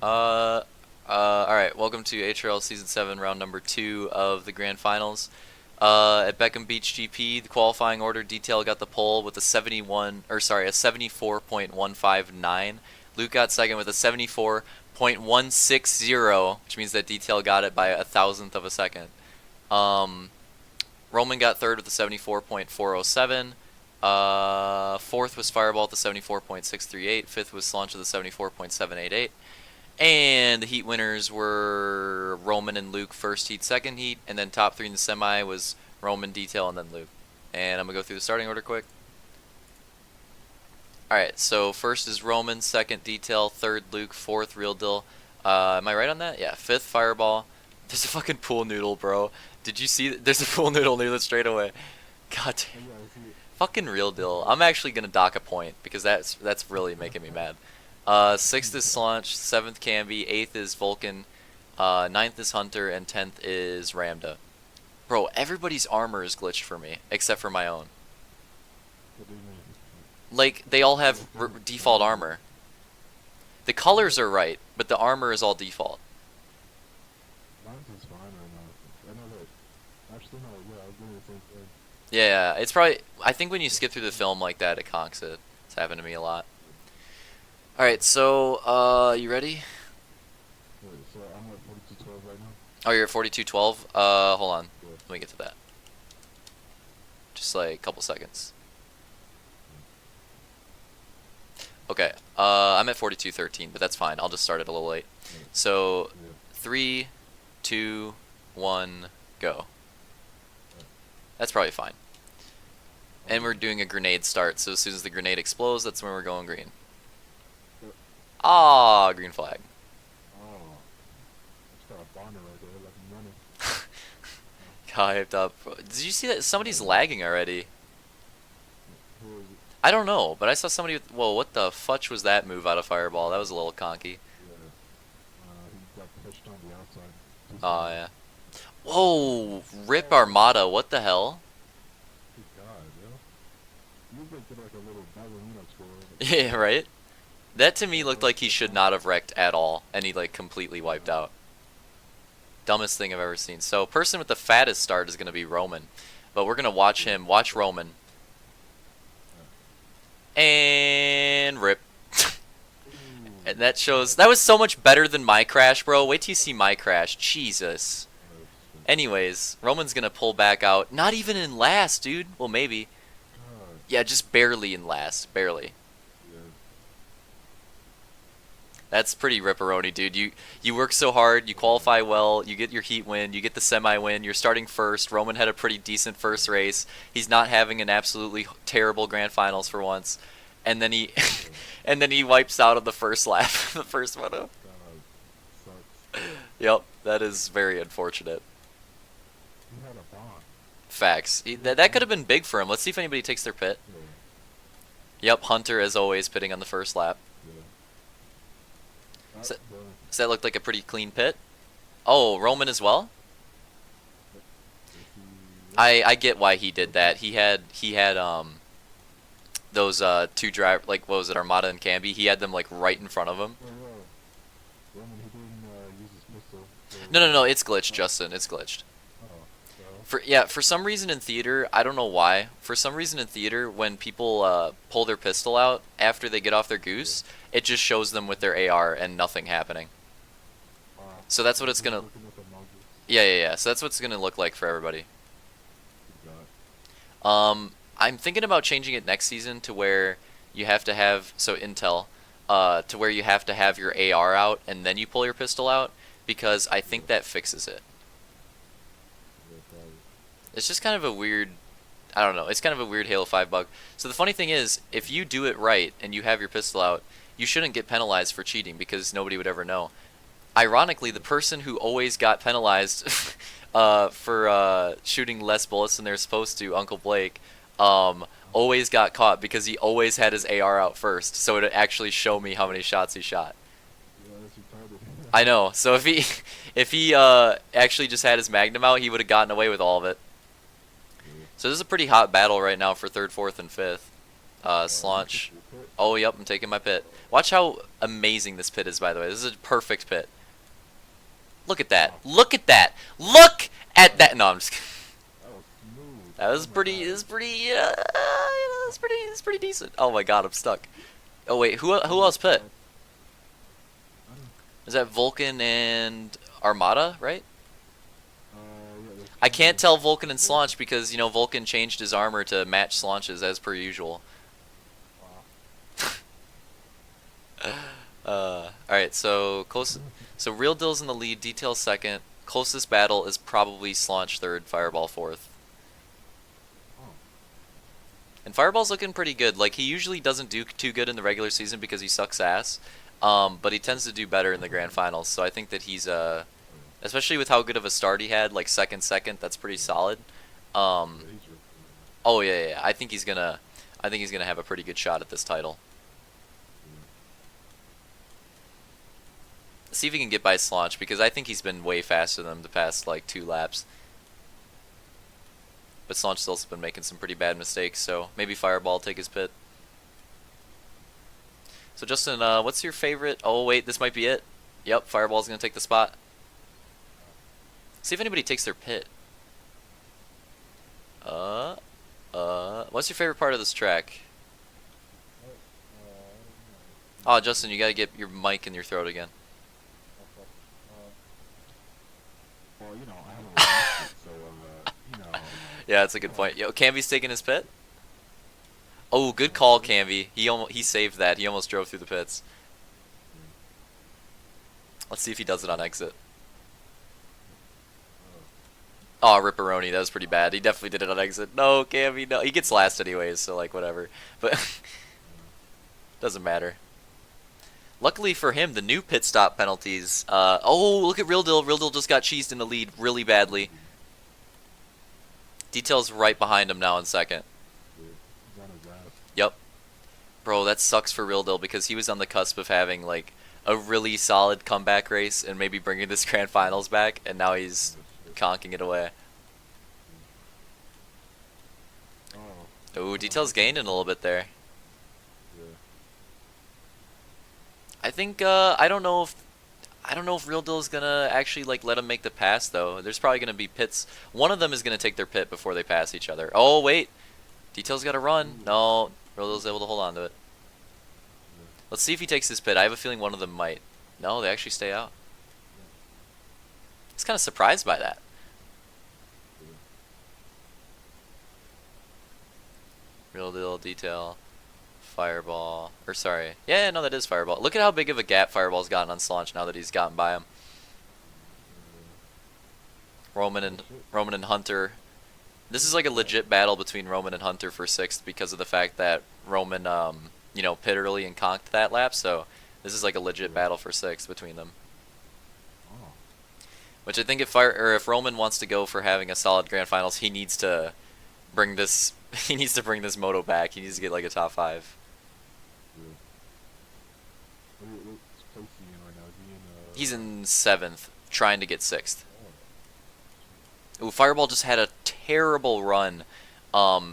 Uh, Alright, welcome to HRL Season 7, round number 2 of the Grand Finals. At Beckham Beach GP, the qualifying order detail got the pole with a 74.159. Luke got second with a 74.160, which means that detail got it by a thousandth of a second. Roman got third with a 74.407. Fourth was Fireball at the 74.638. Fifth was Slaunch at the 74.788. And the heat winners were Roman and Luke first heat, second heat, and then top three in the semi was Roman, Detail, and then Luke. And I'm going to go through the starting order quick. Alright, so first is Roman, second Detail, third Luke, fourth Real Deal. Am I right on that? Yeah, fifth Fireball. There's a fucking pool noodle, bro. Did you see? There's a pool noodle near the straightaway. God damn. Fucking Real Deal. I'm actually going to dock a point because that's really making me mad. Sixth is Slaunch, seventh Camby, eighth is Vulcan, ninth is Hunter, and 10th is Ramda. Bro, everybody's armor is glitched for me, except for my own. Like, they all have default armor. The colors are right, but the armor is all default. Yeah, it's probably, I think when you skip through the film like that, it conks it. It's happened to me a lot. Alright, so, you ready? Wait, so I'm at 4212 right now? Oh, you're at 4212? Hold on. Yeah. Let me get to that. Just like a couple seconds. Okay, I'm at 4213, but that's fine. I'll just start it a little late. Yeah. So, Yeah. 3, 2, 1, go. Yeah. That's probably fine. And we're doing a grenade start, so as soon as the grenade explodes, that's when we're going green. Yeah. Ah, green flag. Oh. It's got a bonner right there, like I'm running. Got hyped up. Did you see that? Somebody's lagging already. Who is it? I don't know, but I saw somebody with, whoa, what the fudge was that move out of Fireball? That was a little conky. Yeah. He got pushed on the outside. Oh, yeah. Whoa, Rip Armada, what the hell? Good God, yo. You looked like a little ballerina score. Yeah, right? That to me looked like he should not have wrecked at all, and he like completely wiped out. Dumbest thing I've ever seen. So, person with the fattest start is going to be Roman. But we're going to watch him, watch Roman. And rip. And that shows, that was so much better than my crash, bro. Wait till you see my crash. Jesus. Anyways, Roman's going to pull back out. Not even in last, dude. Well, maybe. Yeah, just barely in last. Barely. That's pretty ripperoni, dude. You work so hard, you qualify well, you get your heat win, you get the semi win, you're starting first. Roman had a pretty decent first race. He's not having an absolutely terrible grand finals for once. And then he and then he wipes out on the first lap, the first moto. Yep, that is very unfortunate. He had a bomb. Facts. That could have been big for him. Let's see if anybody takes their pit. Yeah. Yep, Hunter as always pitting on the first lap. Yeah. Does that look like a pretty clean pit? Oh, Roman as well? I get why he did that. He had those two drive, like, what was it, Armada and Camby? He had them like right in front of him. Roman, he didn't use his pistol. No, it's glitched, Justin. It's glitched. So? For some reason in theater, I don't know why. For some reason in theater, when people pull their pistol out after they get off their goose, it just shows them with their AR and nothing happening. So that's what it's gonna. Yeah. So that's what it's gonna look like for everybody. I'm thinking about changing it next season to where you have to have Intel, to where you have to have your AR out and then you pull your pistol out because I think that fixes it. It's just kind of a weird, I don't know, it's kind of a weird Halo 5 bug. So the funny thing is, if you do it right and you have your pistol out, you shouldn't get penalized for cheating because nobody would ever know. Ironically, the person who always got penalized for shooting less bullets than they're supposed to, Uncle Blake, always got caught because he always had his AR out first, so it would actually show me how many shots he shot. I know. So if he actually just had his Magnum out, he would have gotten away with all of it. So this is a pretty hot battle right now for third, fourth, and fifth. Slaunch. Oh, yep, I'm taking my pit. Watch how amazing this pit is, by the way. This is a perfect pit. Look at that. Oh, Look at that. Look at that. No, I'm just kidding. that was smooth. That was Oh my pretty. god. It was pretty. It's pretty decent. Oh my god, I'm stuck. Oh wait, who else pit? I don't, Is that Vulcan and Armada, right? yeah, there's I two can't tell Vulcan and Vulcan. Slaunch because Vulcan changed his armor to match Slaunch's as per usual. Wow. All right, so close. So Real Deal's in the lead. Detail second. Closest battle is probably Slaunch third. Fireball fourth. Oh, And Fireball's looking pretty good. Like, he usually doesn't do too good in the regular season because he sucks ass. But he tends to do better in the grand finals. So I think that he's oh yeah. especially with how good of a start he had, like second, that's pretty solid. Yeah, Um, he's really good. oh yeah. I think he's gonna have a pretty good shot at this title. Yeah. See if he can get by Slaunch because I think he's been way faster than him the past like 2 laps. But Slaunch still's been making some pretty bad mistakes, so maybe Fireball take his pit. So Justin, what's your favorite? Oh wait, this might be it. Yep, Fireball's gonna take the spot. See if anybody takes their pit. What's your favorite part of this track? Oh, Oh, Justin, you gotta get your mic in your throat again. okay. Well, I haven't released it, so, Yeah, that's a good point. Yo, Canvy's taking his pit. Oh, good call, Canvy. He saved that. He almost drove through the pits. yeah. Let's see if he does it on exit. Oh, Oh, Ripperoni, that was pretty bad. He definitely did it on exit. No, Canvy, no. He gets last anyways, so like whatever. But doesn't matter. Luckily for him, the new pit stop penalties. Oh, look at Real Deal. Real Deal just got cheesed in the lead really badly. Detail's right behind him now in second. yeah. He's on his ass. Yep. Bro, that sucks for Real Deal because he was on the cusp of having like a really solid comeback race and maybe bringing this grand finals back, and now he's Yes, yes. conking it away. Oh, Ooh, I don't Detail's like that. gaining a little bit there. Yeah. I think I don't know if Real Deal is gonna actually like let him make the pass though. There's probably gonna be pits. One of them is gonna take their pit before they pass each other. Oh wait, Detail's got to run. Ooh. No, Real Deal's able to hold on to it. Yeah. Let's see if he takes his pit. I have a feeling one of them might. No, they actually stay out. I was kind of surprised by that. Yeah. Real Deal, Detail, Fireball. Or sorry, yeah, no, that is Fireball. Look at how big of a gap Fireball's gotten on Slaunch now that he's gotten by him. Roman Oh and shit. Roman and Hunter. This is like a legit battle between Roman and Hunter for sixth because of the fact that Roman, pit early and conked that lap. So this is like a legit Yeah. battle for sixth between them. Oh. Which I think if Roman wants to go for having a solid grand finals, he needs to bring this he needs to bring this moto back. He needs to get like a top 5. Yeah. What's place he in right now? Is he in He's in 7th, trying to get 6th. Oh. Ooh, Fireball just had a terrible run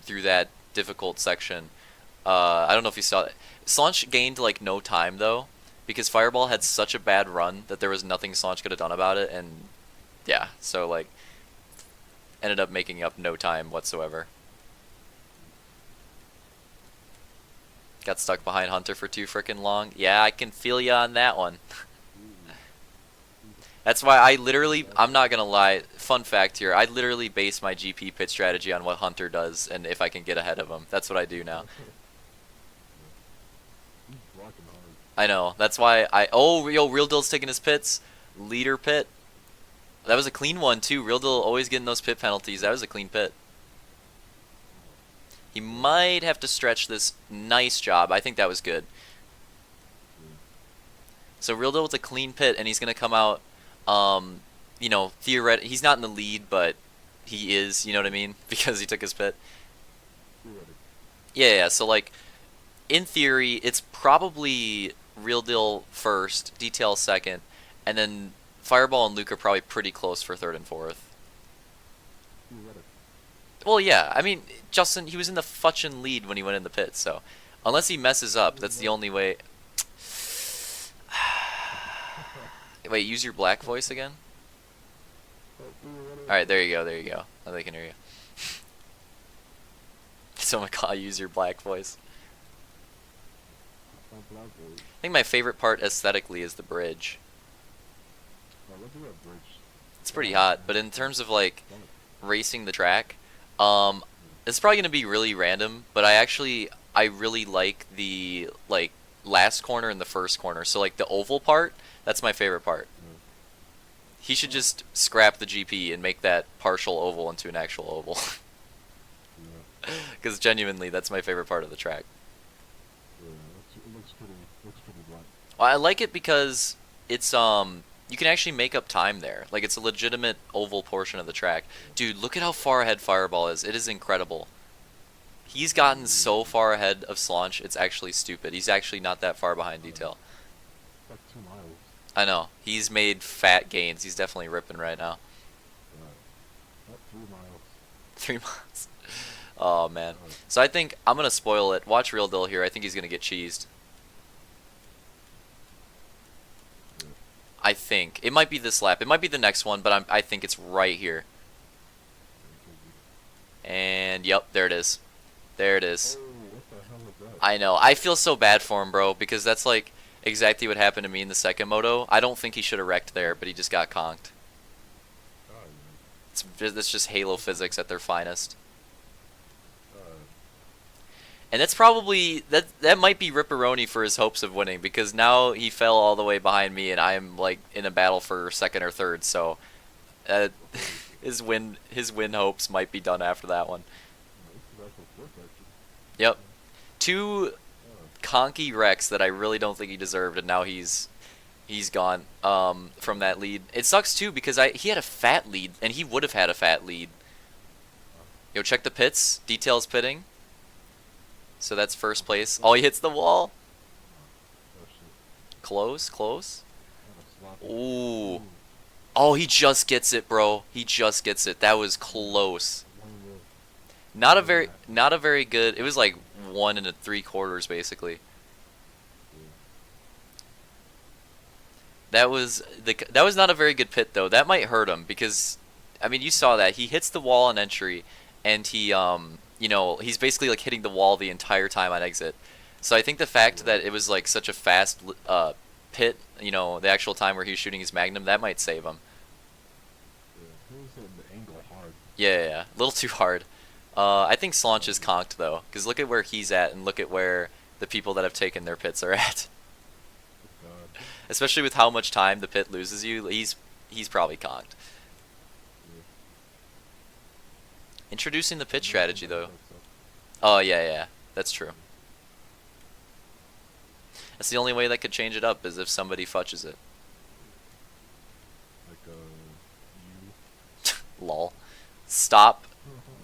through that difficult section. I don't know if you saw it. Slaunch gained like no time though, because Fireball had such a bad run that there was nothing Slaunch could have done about it, and yeah, so like ended up making up no time whatsoever. Got stuck behind Hunter for too frickin' long. Yeah, I can feel ya on that one. Ooh. That's why I'm not gonna lie, fun fact here, I literally base my GP pit strategy on what Hunter does and if I can get ahead of him. That's what I do now. He's blocking hard. I know, that's why yo, Real Deal's taking his pits. Leader pit. That was a clean one too. Real Deal always getting those pit penalties. That was a clean pit. He might have to stretch this. Nice job. I think that was good. Yeah. So Real Deal with a clean pit, and he's gonna come out. Theoretically, he's not in the lead, but he is. You know what I mean? Because he took his pit. Theoretically. Yeah. So like, in theory, it's probably Real Deal first, Detail second, and then Fireball and Luke are probably pretty close for third and fourth. Theoretically. Well, yeah. I mean, Justin, he was in the futchin' lead when he went in the pit, so Unless he messes up, that's the only way. Wait, use your black voice again? Alright, there you go, there you go. Now they can hear you. So I use your black voice. I think my favorite part aesthetically is the bridge. It's pretty hot, but in terms of like racing the track, it's probably gonna be really random, but I really like the like last corner and the first corner. So like the oval part, that's my favorite part. He should just scrap the GP and make that partial oval into an actual oval. Because genuinely, that's my favorite part of the track. It looks pretty black. Well, I like it because it's you can actually make up time there. Like it's a legitimate oval portion of the track. Dude, look at how far ahead Fireball is. It is incredible. He's gotten so far ahead of Slaunch, it's actually stupid. He's actually not that far behind Detail. It's like 2 miles. I know. He's made fat gains. He's definitely ripping right now. Not 3 miles. 3 months. Oh, man. So I think I'm going to spoil it. Watch Real Dill here. I think he's going to get cheesed. I think. It might be this lap. It might be the next one, but I think it's right here. And, yep, there it is. There it is. Oh, what the hell is that? I know. I feel so bad for him, bro, because that's like exactly what happened to me in the second moto. I don't think he should have wrecked there, but he just got conked. It's just Halo physics at their finest. And that's probably that might be Ripperoni for his hopes of winning, because now he fell all the way behind me and I'm like in a battle for second or third, so his win hopes might be done after that one. Yep. 2 conky wrecks that I really don't think he deserved, and now he's gone from that lead. It sucks too because he had a fat lead and he would have had a fat lead. Yo, check the pits. Details pitting. So that's first place. Oh, he hits the wall. Close, close. Ooh. Oh, he just gets it, bro. He just gets it. That was close. Not a very good. It was like 1 3/4 basically. That was not a very good pit though. That might hurt him because, I mean, you saw that he hits the wall on entry, and he you know, he's basically like hitting the wall the entire time on exit. So I think the fact that it was like such a fast pit, you know, the actual time where he was shooting his Magnum, that might save him. Yeah, a little too hard. I think Slaunch is conked though, because look at where he's at and look at where the people that have taken their pits are at. Especially with how much time the pit loses you, he's probably conked. Introducing the pit strategy though. Oh yeah, that's true. That's the only way that could change it up, is if somebody fudges it. Like you. Lol. Stop.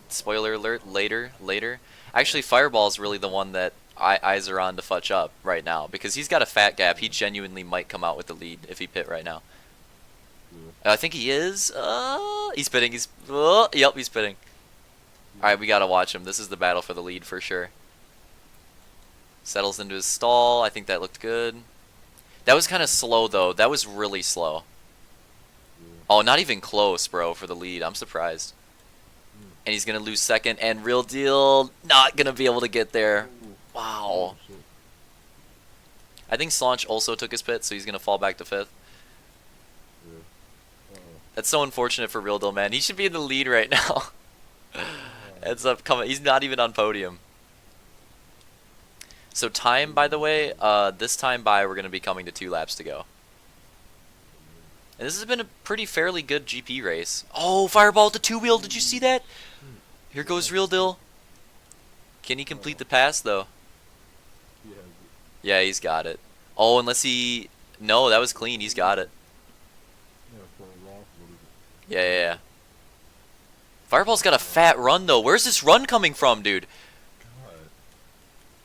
Spoiler alert. Later. Actually, Fireball's really the one that eyes are on to fudge up right now, because he's got a fat gap. He genuinely might come out with the lead if he pit right now. I think he is. He's pitting. Yep, he's pitting. Alright, we gotta watch him. This is the battle for the lead for sure. Settles into his stall. I think that looked good. That was kind of slow though. That was really slow. Oh, not even close, bro, for the lead. I'm surprised. And he's gonna lose second, and Real Deal not gonna be able to get there. Wow. I think Slaunch also took his pit, so he's gonna fall back to 5th. That's so unfortunate for Real Deal, man. He should be in the lead right now. Ends up coming. He's not even on podium. So time, by the way, this time we're gonna be coming to 2 laps to go. And this has been a pretty fairly good GP race. Oh, Fireball to 2-wheel. Did you see that? Here goes Real Dill. Can he complete the pass though? Yeah, he's got it. Oh, unless he... No, that was clean. He's got it. Yeah. Fireball's got a fat run though. Where's this run coming from, dude?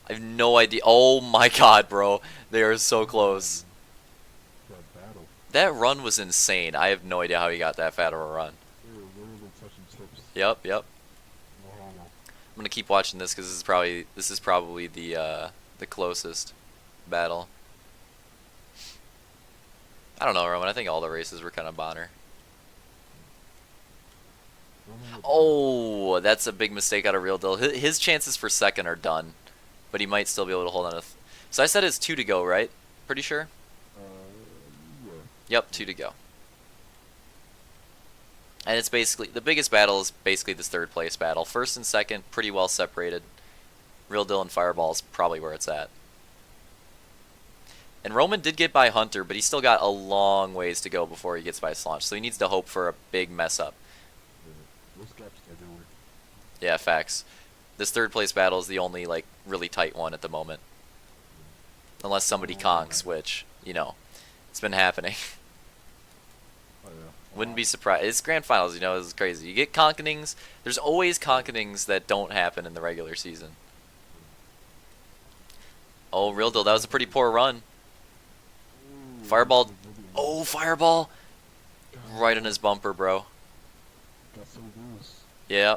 I have no idea. Oh my god, bro. They are so close. That run was insane. I have no idea how he got that fat of a run. Yep. I'm gonna keep watching this because this is probably the the closest battle. I don't know, Roman. I think all the races were kind of Bonner. Oh, that's a big mistake out of Real Deal. His chances for second are done, but he might still be able to hold on to. So I said it's 2 to go, right? Pretty sure. Yeah. Yep, 2 to go. And it's basically the biggest battle is basically this third place battle. First and second, pretty well separated. Real Deal and Fireball is probably where it's at. And Roman did get by Hunter, but he's still got a long ways to go before he gets by Slaunch. So he needs to hope for a big mess up. Yeah, facts. This third place battle is the only like really tight one at the moment. Unless somebody conks, which, you know, it's been happening. Oh, yeah. Wouldn't be surprised. It's grand finals, you know, it's crazy. You get conkenings. There's always conkenings that don't happen in the regular season. Oh, Real Deal, that was a pretty poor run. Fireball. Oh, Fireball. Right on his bumper, bro. Got so loose. Yeah.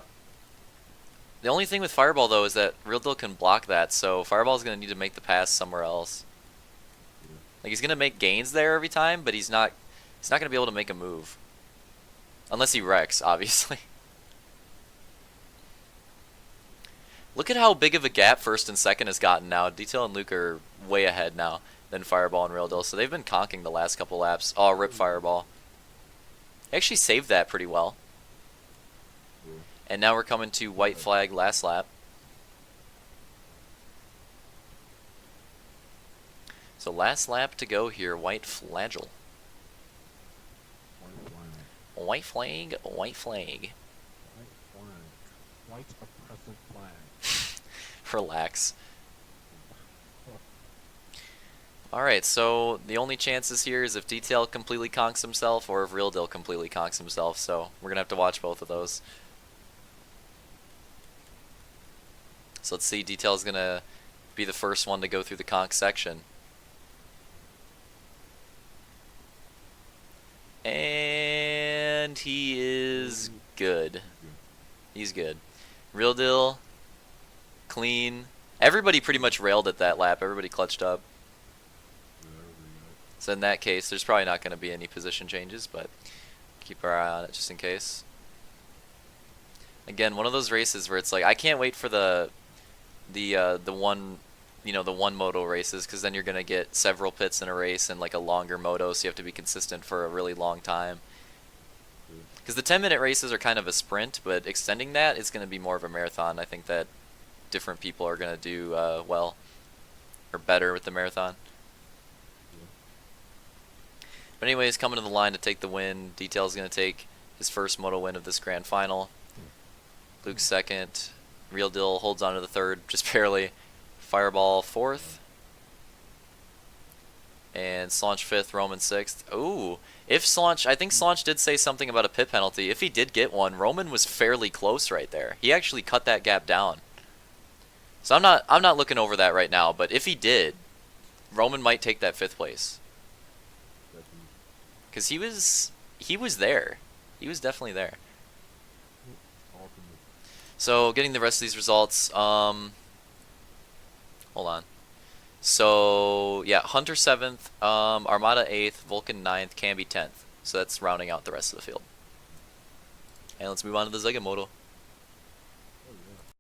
The only thing with Fireball, though, is that Real Deal can block that, so Fireball's going to need to make the pass somewhere else. Like, he's going to make gains there every time, but he's not going to be able to make a move. Unless he wrecks, obviously. Look at how big of a gap first and second has gotten now. Detail and Luke are way ahead now than Fireball and Real Deal, so they've been conking the last couple laps. Oh, rip Fireball. He actually saved that pretty well. And now we're coming to white flag last lap. So last lap to go here, white flagel. White flag, white flag. White oppressive flag. Relax. Alright, so the only chances here is if Detail completely conks himself or if Real Deal completely conks himself, so we're going to have to watch both of those. So let's see, Detail's going to be the first one to go through the conk section. And he is good. He's good. Real Deal, clean. Everybody pretty much railed at that lap. Everybody clutched up. So in that case, there's probably not going to be any position changes, but keep our eye on it just in case. Again, one of those races where it's like, I can't wait for the one, you know, the one moto races, because then you're going to get several pits in a race and like a longer moto, so you have to be consistent for a really long time. Because the 10-minute races are kind of a sprint, but extending that is going to be more of a marathon. I think that different people are going to do well or better with the marathon. But anyways, coming to the line to take the win. Detail's going to take his first moto win of this grand final. Luke second. Real Deal holds on to the third, just barely. Fireball fourth. And Slaunch fifth, Roman sixth. Ooh, if Slaunch, I think Slaunch did say something about a pit penalty. If he did get one, Roman was fairly close right there. He actually cut that gap down. So I'm not looking over that right now, but if he did, Roman might take that fifth place. Because he was there. He was definitely there. So getting the rest of these results, hold on. So yeah, Hunter 7th, Armada 8th, Vulcan 9th, Camby 10th. So that's rounding out the rest of the field. And let's move on to the Zega Moto.